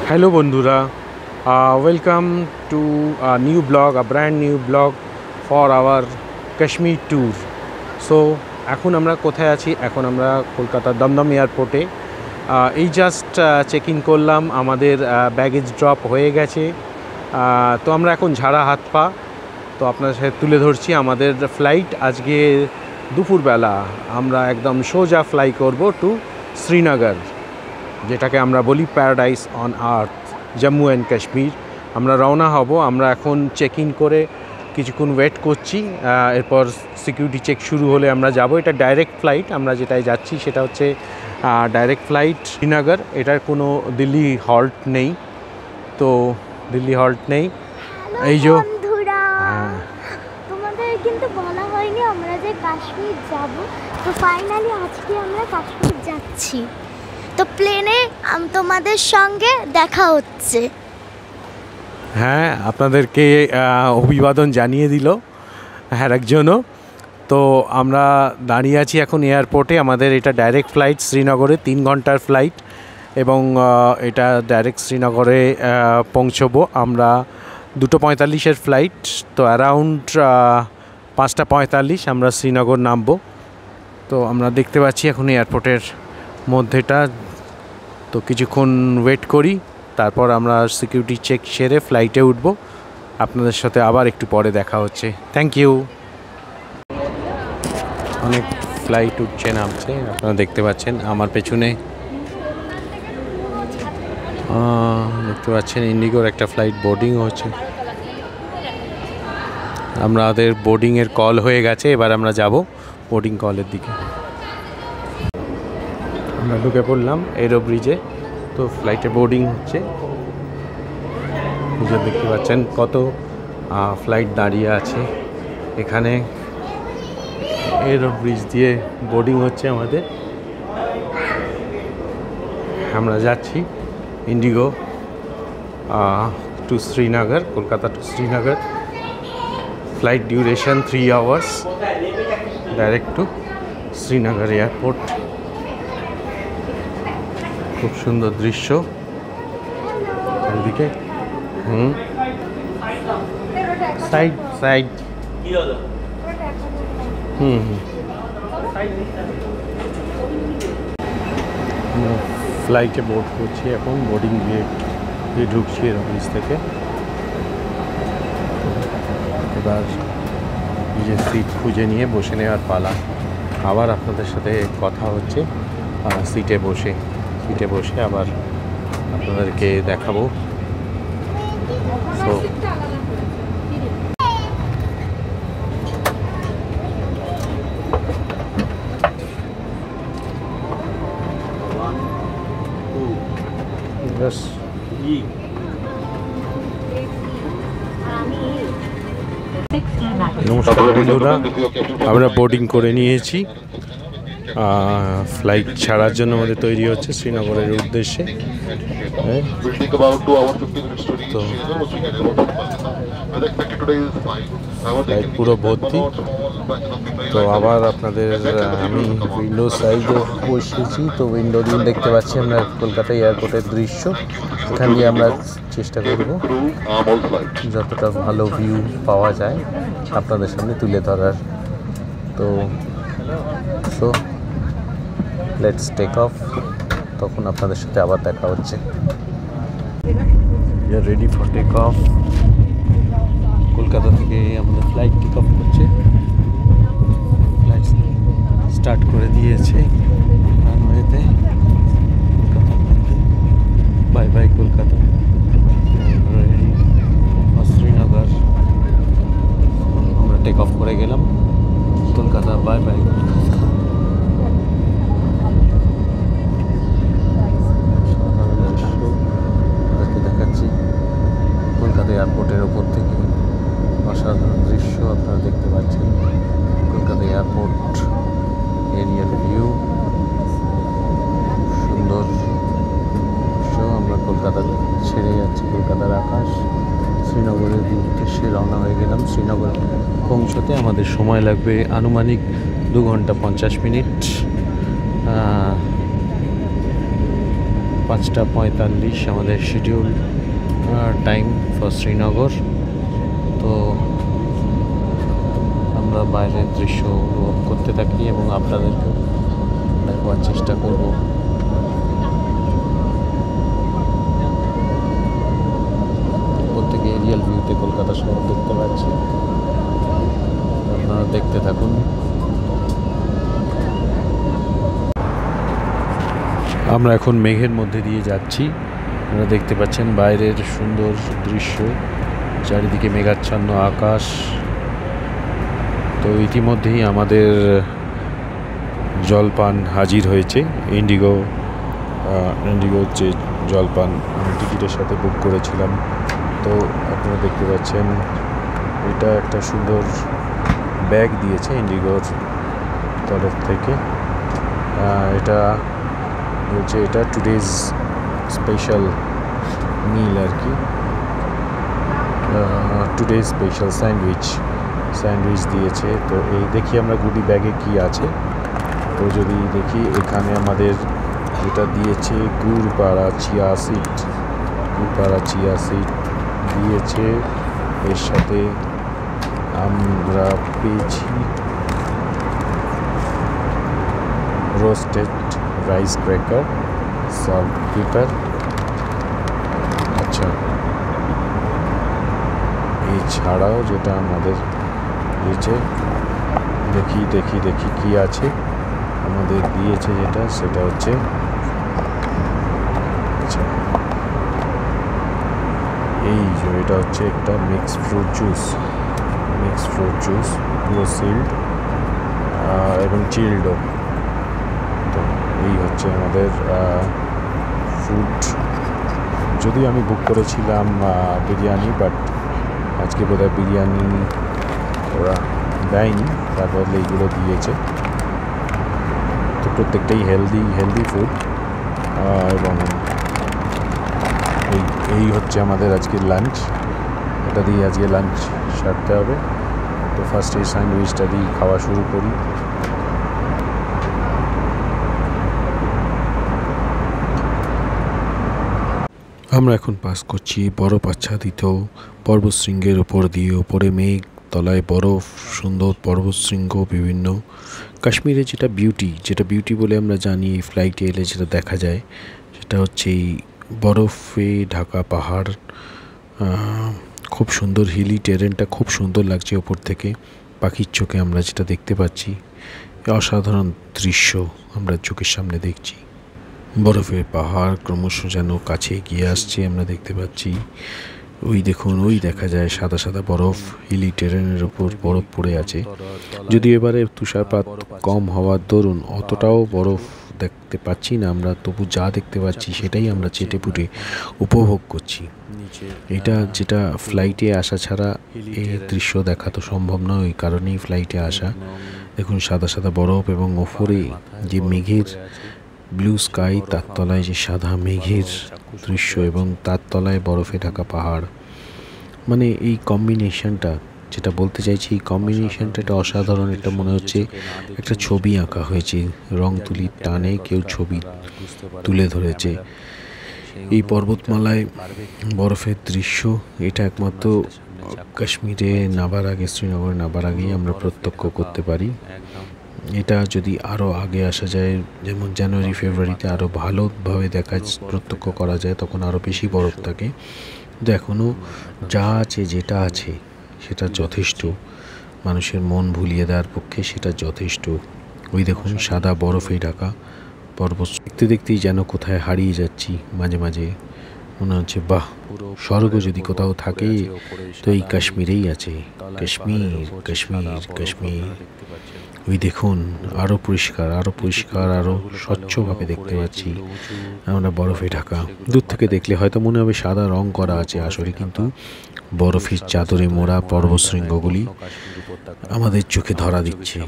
Hello Bondura, welcome to a new blog, a brand new blog for our Kashmir tour. So এখন আমরা কোথায় আছি? এখন আমরা কলকাতার দমদম এয়ারপোর্টে এই জাস্ট চেক ইন করলাম, আমাদের ব্যাগেজ ড্রপ হয়ে গেছে। তো আমরা এখন ঝাড়া হাত পা তো আপনাদের সাথে তুলে ধরছি আমাদের ফ্লাইট আজকে দুপুরবেলা আমরা একদম সোজা ফ্লাই করব টু শ্রীনগর, যেটাকে আমরা বলি paradise on earth, Jammu and Kashmir. আমরা রওনা হব। আমরা এখন চেক ইন করে কিছুক্ষণ ওয়েট করছি, এরপর সিকিউরিটি চেক শুরু হলে আমরা যাব। এটা ডাইরেক্ট ফ্লাইট, আমরা যেটায় যাচ্ছি সেটা হচ্ছে ডাইরেক্ট ফ্লাইট শ্রীনগর। এটার কোনো দিল্লি হল্ট নেই, তো দিল্লি হল্ট নেই। এই যে তোমাদের কিন্তু বলা হয়নি আমরা যে কাশ্মীর যাব, তো ফাইনালি আজকে আমরা কাশ্মীর যাচ্ছি। তো প্লেনে তোমাদের সঙ্গে দেখা হচ্ছে। হ্যাঁ, আপনাদেরকে অভিবাদন জানিয়ে দিল হ্যাঁ একজনও। তো আমরা দাঁড়িয়ে আছি এখন এয়ারপোর্টে। আমাদের এটা ডাইরেক্ট ফ্লাইট শ্রীনগরে, 3 ঘন্টার ফ্লাইট, এবং এটা ডাইরেক্ট শ্রীনগরে পৌঁছবো আমরা 2:45-এর ফ্লাইট। তো অ্যারাউন্ড 5:45 আমরা শ্রীনগর নামবো। তো আমরা দেখতে পাচ্ছি এখন এয়ারপোর্টের মধ্যেটা। তো কিছুক্ষণ ওয়েট করি, তারপর আমরা সিকিউরিটি চেক সেরে ফ্লাইটে উঠব। আপনাদের সাথে আবার একটু পরে দেখা হচ্ছে। Thank you. অনেক ফ্লাইট উঠছে নামছে, আপনারা দেখতে পাচ্ছেন আমার পেছনে দেখতে পাচ্ছেন ইন্ডিগোর একটা ফ্লাইট বোর্ডিং হচ্ছে। আমাদের বোর্ডিংয়ের কল হয়ে গেছে, এবার আমরা যাব বোর্ডিং কলের দিকে। আমরা ঢুকে পড়লাম এরো ব্রিজে। তো ফ্লাইটে বোর্ডিং হচ্ছে, যে দেখতে পাচ্ছেন কত ফ্লাইট দাঁড়িয়ে আছে এখানে। এরো ব্রিজ দিয়ে বোর্ডিং হচ্ছে আমাদের। আমরা যাচ্ছি IndiGo to Srinagar, Kolkata to Srinagar. Flight duration 3 hours, direct to Srinagar airport. খুব সুন্দর দৃশ্য চারিদিকে। সাইড সাইড ফ্লাইটে বোর্ড করছি এখন, বোর্ডিং দিয়ে ঢুকছি এর অফিস থেকে। এবার নিজের সিট খুঁজে নিয়ে বসে নেওয়ার পালা। আবার আপনাদের সাথে কথা হচ্ছে সিটে বসে আবার আপনাদেরকে দেখাবো। সো নমস্কার বন্ধুরা, আমরা বোর্ডিং করে নিয়েছি। ফ্লাইট ছাড়ার জন্য আমাদের তৈরি হচ্ছে শ্রীনগরের উদ্দেশ্যে। তো ফ্লাইট পুরো ভর্তি। তো আবার আপনাদের আমি উইন্ডো সাইডে বসেছি। তো উইন্ডো দিয়ে দেখতে পাচ্ছি আমরা কলকাতা এয়ারপোর্টের দৃশ্য। এখান দিয়ে আমরা চেষ্টা করব যতটা ভালো ভিউ পাওয়া যায় আপনাদের সামনে তুলে ধরার। তো সো লেটস টেক অফ, তখন আপনাদের সাথে আবার দেখা হচ্ছে। We are ready for take off. Kolkata থেকে আমাদের ফ্লাইট টেক অফ করছে, ফ্লাইট স্টার্ট করে দিয়েছে রানওয়েতে। Bye bye Kolkata, ready for Srinagar. আমরা টেক অফ করে গেলাম কলকাতা। By bye Kolkata. দেখাচ্ছি কলকাতা এয়ারপোর্টের ওপর থেকে অসাধারণ দৃশ্য আপনারা দেখতে পাচ্ছেন। কলকাতা এয়ারপোর্ট এরিয়ার ভিউ, সুন্দর দৃশ্য। আমরা কলকাতা ছেড়ে যাচ্ছি, কলকাতার আকাশ। শ্রীনগরের উদ্দেশ্যে রওনা হয়ে গেলাম। শ্রীনগর পৌঁছতে আমাদের সময় লাগবে আনুমানিক 2 ঘন্টা 50 মিনিট। 5:45 আমাদের শিডিউল টাইম ফর শ্রীনগর। তো আমরা বাইরের দৃশ্য উপভোগ করতে থাকি এবং আপনাদেরকেও দেখাবার চেষ্টা করব। প্রত্যেকে এরিয়াল ভিউতে কলকাতা শহর দেখতে পাচ্ছি, আপনারা দেখতে থাকুন। আমরা এখন মেঘের মধ্যে দিয়ে যাচ্ছি, আপনারা দেখতে পাচ্ছেন বাইরের সুন্দর দৃশ্য, চারিদিকে মেঘাচ্ছন্ন আকাশ। তো ইতিমধ্যেই আমাদের জলপান হাজির হয়েছে, ইন্ডিগোর যে জলপান আমি টিকিটের সাথে বুক করেছিলাম। তো আপনারা দেখতে পাচ্ছেন এটা একটা সুন্দর ব্যাগ দিয়েছে ইন্ডিগোর তরফ থেকে। এটা বলছে এটা টুডেজ স্পেশাল মিল আর কি, টুডেজ স্পেশাল স্যান্ডউইচ দিয়েছে। তো এই দেখি আমরা গুডি ব্যাগে কি আছে। তো যদি দেখি এখানে আমাদের যেটা দিয়েছে গুড়পাড়া চিয়া সিড দিয়েছে, এর সাথে আমরা পেয়েছি roasted rice cracker, salt paper. আচ্ছা, এছাড়াও যেটা আমাদের দিয়েছে দেখি কি আছে আমাদের দিয়েছে, সেটা হচ্ছে আচ্ছা এই যে এটা হচ্ছে একটা মিক্স ফ্রুট জুস পুরো সিল্ড এবং চিল্ড। তো এই হচ্ছে আমাদের ফুড। যদি আমি বুক করেছিলাম বিরিয়ানি, বাট আজকে বোধহয় বিরিয়ানি ওরা দেয়নি, তার বদলে এইগুলো দিয়েছে। তো প্রত্যেকটাই হেলদি ফুড এবং এই হচ্ছে আমাদের আজকের লাঞ্চ। এটা দিয়ে আজকে লাঞ্চ সারতে হবে। তো ফার্স্ট এই স্যান্ডউইচটা দিয়ে খাওয়া শুরু করি। আমরা এখন পাস করছি বরফ আচ্ছাদিত পর্বতশৃঙ্গের উপর দিয়ে, ওপরে মেঘ, তলায় বরফ, সুন্দর পর্বতশৃঙ্গ বিভিন্ন। কাশ্মীরে যেটা বিউটি বলে আমরা জানি, এই ফ্লাইটে এলে যেটা দেখা যায় সেটা হচ্ছে এই বরফে ঢাকা পাহাড়। খুব সুন্দর হিলি টেরেনটা খুব সুন্দর লাগছে ওপর থেকে, পাখির চোখে আমরা যেটা দেখতে পাচ্ছি, অসাধারণ দৃশ্য আমরা চোখের সামনে দেখছি। বরফের পাহাড় ক্রমশ যেন কাছে এগিয়ে আসছে, আমরা দেখতে পাচ্ছি। ওই দেখুন, ওই দেখা যায় সাদা সাদা বরফ, হিলি টেরেনের ওপর বরফ পড়ে আছে। যদিও এবারে তুষারপাত কম হওয়ার দরুন অতটাও বরফ দেখতে পাচ্ছি না আমরা, তবু যা দেখতে পাচ্ছি সেটাই আমরা চেটেপুটে উপভোগ করছি। এটা যেটা ফ্লাইটে আসা ছাড়া এই দৃশ্য দেখা তো সম্ভব নয়, ওই কারণেই ফ্লাইটে আসা। দেখুন সাদা সাদা বরফ এবং ওপরে যে মেঘের ব্লু স্কাই, তার তলায় যে সাদা মেঘের দৃশ্য এবং তার তলায় বরফে ঢাকা পাহাড়। মানে এই কম্বিনেশনটা, যেটা বলতে চাইছি, এই কম্বিনেশনটা এটা অসাধারণ। এটা মনে হচ্ছে একটা ছবি আঁকা হয়েছে, রং তুলির টানে কেউ ছবি তুলে ধরেছে। এই পর্বতমালায় বরফের দৃশ্য এটা একমাত্র কাশ্মীরে নাবার আগে, শ্রীনগরে নাবার আগেই আমরা প্রত্যক্ষ করতে পারি। এটা যদি আরও আগে আসা যায়, যেমন জানুয়ারি ফেব্রুয়ারিতে আরও ভালোভাবে প্রত্যক্ষ করা যায়, তখন আরও বেশি বরফ থাকে। কিন্তু এখনও যা আছে, যেটা আছে সেটা যথেষ্ট, মানুষের মন ভুলিয়ে দেওয়ার পক্ষে সেটা যথেষ্ট। ওই দেখুন সাদা বরফে ঢাকা পর্বত, দেখতে দেখতেই যেন কোথায় হারিয়ে যাচ্ছি। মাঝে মাঝে মনে হচ্ছে বাহ, স্বর্গ যদি কোথাও থাকে তো এই কাশ্মীরেই আছে। কাশ্মীর। ওই দেখুন আরও পরিষ্কার, আরও স্বচ্ছভাবে দেখতে পাচ্ছি আমরা বরফে ঢাকা। দূর থেকে দেখলে হয়তো মনে হবে সাদা রং করা আছে, আসলে কিন্তু বরফের চাদরে মোড়া পর্বতশৃঙ্গগুলি আমাদের চোখে ধরা দিচ্ছে।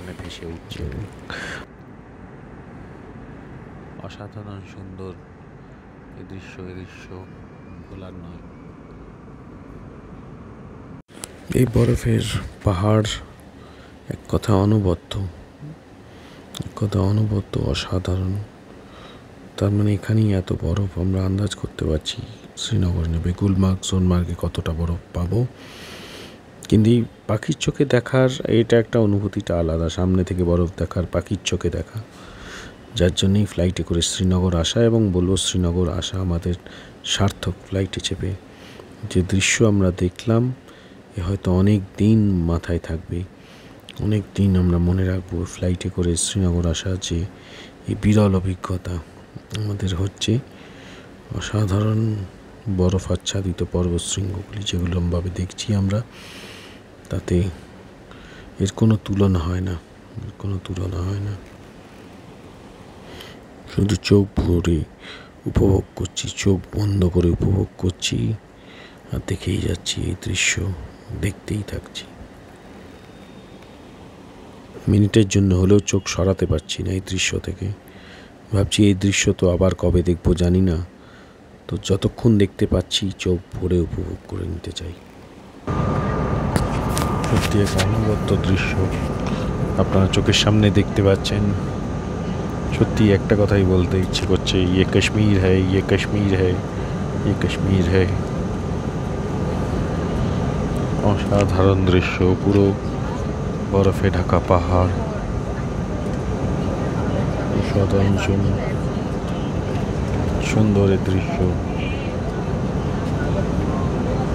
অসাধারণ সুন্দর এই দৃশ্য ভোলার নয়। এই বরফের পাহাড় এক কথা অনবদ্য, অসাধারণ। তার মানে এখানেই এত বরফ, আমরা আন্দাজ করতে পারছি শ্রীনগর নেবে গুলমার্গ সোনমার্গে কতটা বরফ পাবো। কিন্তু এই পাখির চোখে দেখার এটা একটা অনুভূতিটা আলাদা, সামনে থেকে বরফ দেখার, পাখির চোখে দেখা, যার জন্যই ফ্লাইটে করে শ্রীনগর আসা। এবং বলবো শ্রীনগর আসা আমাদের সার্থক। ফ্লাইটে চেপে যে দৃশ্য আমরা দেখলাম এ হয়তো অনেক দিন মাথায় থাকবে, অনেক দিন আমরা মনে রাখবো। ফ্লাইটে করে শ্রীনগর আসা যে এই বিরল অভিজ্ঞতা আমাদের হচ্ছে। অসাধারণ বরফ আচ্ছাদিত পর্বতশৃঙ্গগুলি যেগুলোভাবে দেখছি আমরা, তাতে এর কোনো তুলনা হয় না, এর কোনো তুলনা হয় না। শুধু চোখ ভরে উপভোগ করছি, চোখ বন্ধ করে উপভোগ করছি আর দেখেই যাচ্ছি এই দৃশ্য, দেখতেই থাকছি। মিনিটের জন্য হলেও চোখ সরাতে পারছি না এই দৃশ্য থেকে। ভাবছি এই দৃশ্য তো আবার কবে দেখবো জানি না, তো যতক্ষণ দেখতে পাচ্ছি চোখ ভরে উপভোগ করে নিতে চাই। সত্যি এক অনবদ্য দৃশ্য আপনারা চোখের সামনে দেখতে পাচ্ছেন। সত্যি একটা কথাই বলতে ইচ্ছে করছে, ইয়ে কাশ্মীর হ্যায়, ইয়ে কাশ্মীর হ্যায়, ইয়ে কাশ্মীর হ্যায়। অসাধারণ দৃশ্য, পুরো বরফে ঢাকা পাহাড়, অসাধারণ সুন্দর দৃশ্য।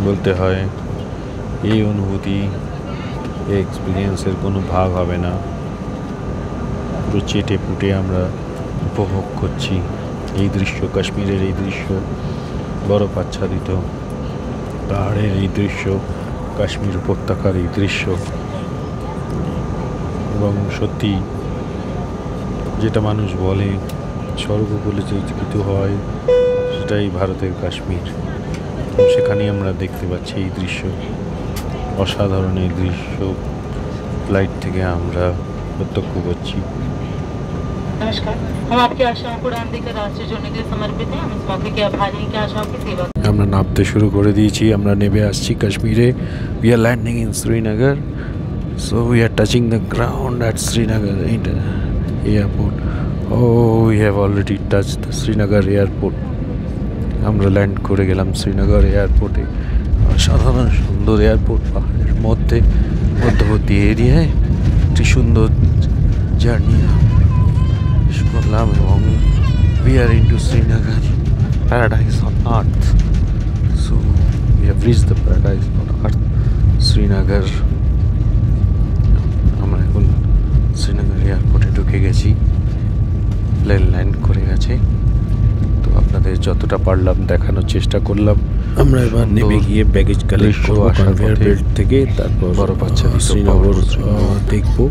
বলতে হয় এই অনুভূতি, এই এক্সপিরিয়েন্সের কোনো ভাগ হবে না। পুরো চেটে পুটে আমরা উপভোগ করছি এই দৃশ্য, কাশ্মীরের এই দৃশ্য, বরফ আচ্ছাদিত পাহাড়ের এই দৃশ্য, কাশ্মীর উপত্যকার এই দৃশ্য। এবং সত্যি যেটা মানুষ বলে স্বর্গ বলে যে কিছু হয়, সেটাই ভারতের কাশ্মীর। সেখানেই আমরা দেখতে পাচ্ছি এই দৃশ্য, অসাধারণ এই দৃশ্য ফ্লাইট থেকে আমরা প্রত্যক্ষ করছি। नमस्कार, हम आपकी आशाओं को उड़ान देकर राष्ट्र जोड़ने के लिए समर्पित हैं। हम इस मौके के आभारी हैं कि आशाओं की सेवा। আমরা নামতে শুরু করে দিয়েছি, আমরা নেমে আসছি কাশ্মীরে। We are landing in Srinagar, so we are touching the ground at Srinagar airport. Oh we have already touch the Srinagar airport. আমরা ল্যান্ড করে গেলাম শ্রীনগর এয়ারপোর্টে। অসাধারণ সুন্দর এয়ারপোর্ট, পাহাড়ের মধ্যবর্তী এরিয়ায় একটি সুন্দর জার্নি করলাম। এবং we are into Srinagar, paradise on earth. So we have reached the paradise on earth, Srinagar. আমরা এখন শ্রীনগর এয়ারপোর্টে ঢুকে গেছি, প্লেন ল্যান্ড করে গেছে। তো আপনাদের যতটা পারলাম দেখানোর চেষ্টা করলাম। আমরা এবার নেমে গিয়ে ব্যাগেজ কালেক্ট করবো কনভেয়ার বেল্ট থেকে, তারপর বরফ আচ্ছাদিত শ্রীনগর দেখবো।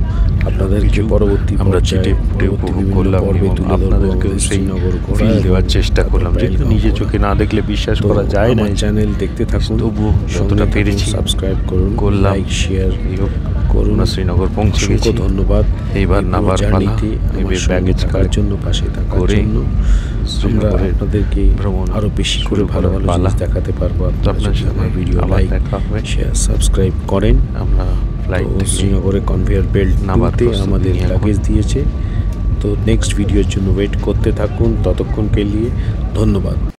আপনাদেরকে পরবর্তী আমরা চেটে উপভোগ করলাম এবং আপনাদেরকে শ্রীনগর ফিল দেওয়ার চেষ্টা করলাম, যেহেতু নিজে চোখে না দেখলে বিশ্বাস করা যায় না। চ্যানেল দেখতে থাকুন, তবু যতটা পেরেছি সাবস্ক্রাইব করুন, লাইক শেয়ার করুন। শ্রীনগর পৌঁছে গেছি, ধন্যবাদ। এইবার নাবার পালা, এবার ব্যাগেজ থাকার জন্য, পাশে থাকার জন্য। আমরা আপনাদেরকে ভ্রমণ আরো বেশি করে ভালো ভালো জিনিস দেখাতে পারবো। আপনার সাথে ভিডিও লাইক শেয়ার সাবস্ক্রাইব করেন। আমরা ফ্লাইট শ্রীনগরে কনভেয়ার বেল্ট নামাতে আমাদের লাগেজ দিয়েছে। তো নেক্সট ভিডিওর জন্য ওয়েট করতে থাকুন, ততক্ষণকে নিয়ে ধন্যবাদ।